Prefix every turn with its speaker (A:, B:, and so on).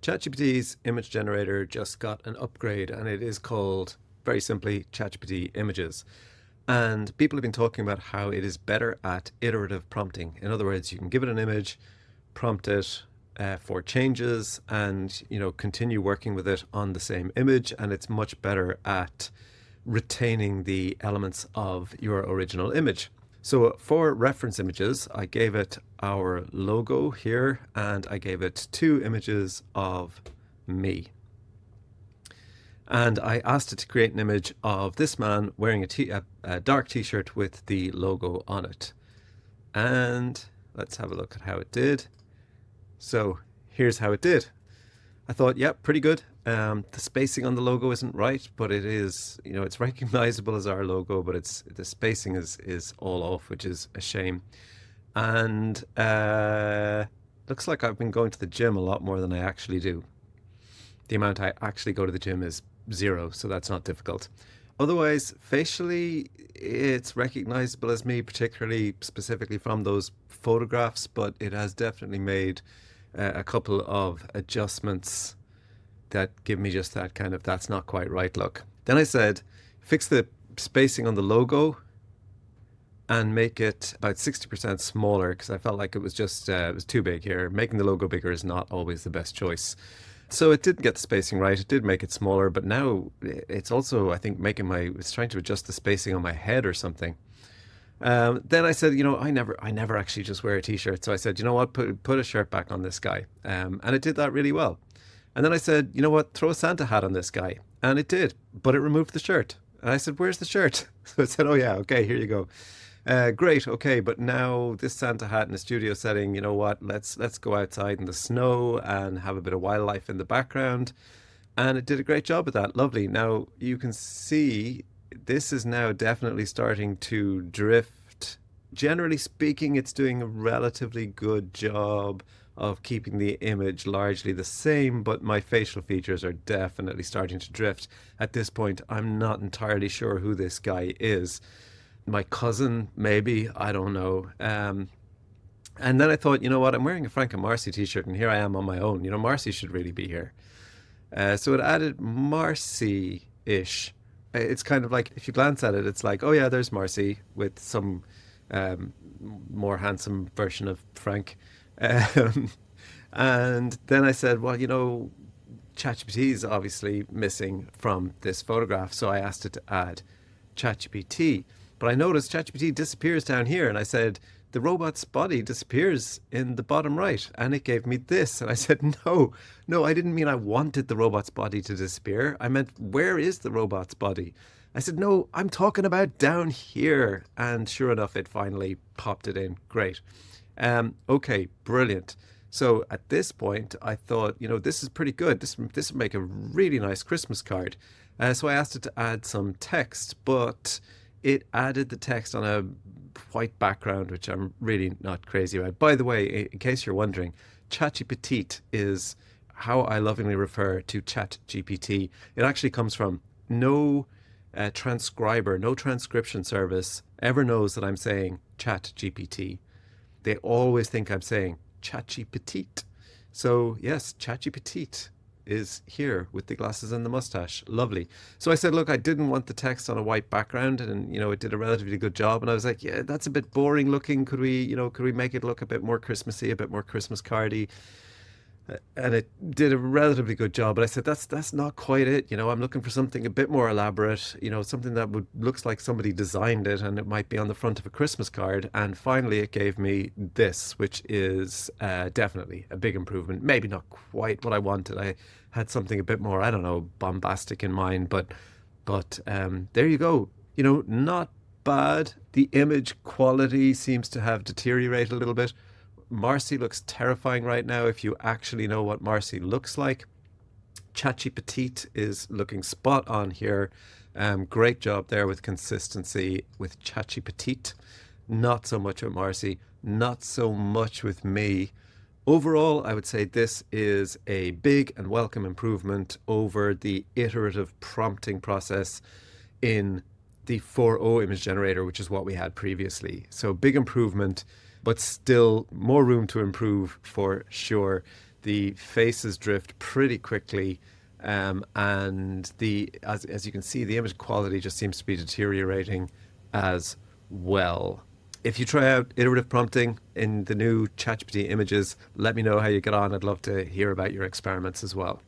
A: ChatGPT's image generator just got an upgrade and it is called, very simply, ChatGPT Images. And people have been talking about how it is better at iterative prompting. In other words, you can give it an image, prompt it for changes, and continue working with it on the same image, and it's much better at retaining the elements of your original image. So for reference images, I gave it our logo here, and I gave it 2 images of me. And I asked it to create an image of this man wearing a dark t-shirt with the logo on it. And let's have a look at how it did. So here's how it did. I thought, yeah, pretty good. The spacing on the logo isn't right, but it is, it's recognizable as our logo, but the spacing is all off, which is a shame. And looks like I've been going to the gym a lot more than I actually do. The amount I actually go to the gym is 0, so that's not difficult. Otherwise, facially, it's recognizable as me, particularly specifically from those photographs, but it has definitely made a couple of adjustments that give me just that kind of that's not quite right look. Then I said, fix the spacing on the logo and make it about 60% smaller, because I felt like it was just it was too big here. Making the logo bigger is not always the best choice. So it didn't get the spacing right. It did make it smaller, but now it's also, I think, it's trying to adjust the spacing on my head or something. Then I said, I never actually just wear a t-shirt. So I said, you know what, put a shirt back on this guy. And it did that really well. And then I said, you know what, throw a Santa hat on this guy. And it did, but it removed the shirt. And I said, where's the shirt? So it said, oh yeah, okay, here you go. Great, okay, but now this Santa hat in the studio setting, you know what, let's go outside in the snow and have a bit of wildlife in the background. And it did a great job at that. Lovely. Now you can see this is now definitely starting to drift. Generally speaking, it's doing a relatively good job of keeping the image largely the same, but my facial features are definitely starting to drift. At this point, I'm not entirely sure who this guy is. My cousin, maybe, I don't know. And then I thought, you know what, I'm wearing a Frank and Marcy t-shirt, and here I am on my own. Marcy should really be here. So it added Marcy-ish. It's kind of like, if you glance at it, it's like, oh yeah, there's Marcy with some more handsome version of Frank. And then I said, well, ChatGPT is obviously missing from this photograph, so I asked it to add ChatGPT. But I noticed ChatGPT disappears down here, and I said, the robot's body disappears in the bottom right, and it gave me this. And I said, no, I didn't mean I wanted the robot's body to disappear. I meant, where is the robot's body? I said, no, I'm talking about down here. And sure enough, it finally popped it in. Great. Okay, brilliant. So at this point, I thought, this is pretty good. This would make a really nice Christmas card. So I asked it to add some text, but it added the text on a white background, which I'm really not crazy about. By the way, in case you're wondering, ChatGPT is how I lovingly refer to ChatGPT. It actually comes from no transcriber, no transcription service ever knows that I'm saying ChatGPT. They always think I'm saying ChatGPT. So yes, ChatGPT is here with the glasses and the mustache. Lovely. So I said, look, I didn't want the text on a white background, and it did a relatively good job. And I was like, yeah, that's a bit boring looking. Could we make it look a bit more Christmassy, a bit more Christmas cardy? And it did a relatively good job. But I said, that's not quite it. I'm looking for something a bit more elaborate, something that looks like somebody designed it and it might be on the front of a Christmas card. And finally, it gave me this, which is definitely a big improvement. Maybe not quite what I wanted. I had something a bit more, I don't know, bombastic in mind. But there you go. Not bad. The image quality seems to have deteriorated a little bit. Marcy looks terrifying right now if you actually know what Marcy looks like. ChatGPT is looking spot on here. Great job there with consistency with ChatGPT. Not so much with Marcy, not so much with me. Overall, I would say this is a big and welcome improvement over the iterative prompting process in the 4.0 image generator, which is what we had previously. So big improvement, but still more room to improve for sure. the faces drift pretty quickly, and as you can see, the image quality just seems to be deteriorating as well. If you try out iterative prompting in the new ChatGPT Images, let me know how you get on. I'd love to hear about your experiments as well.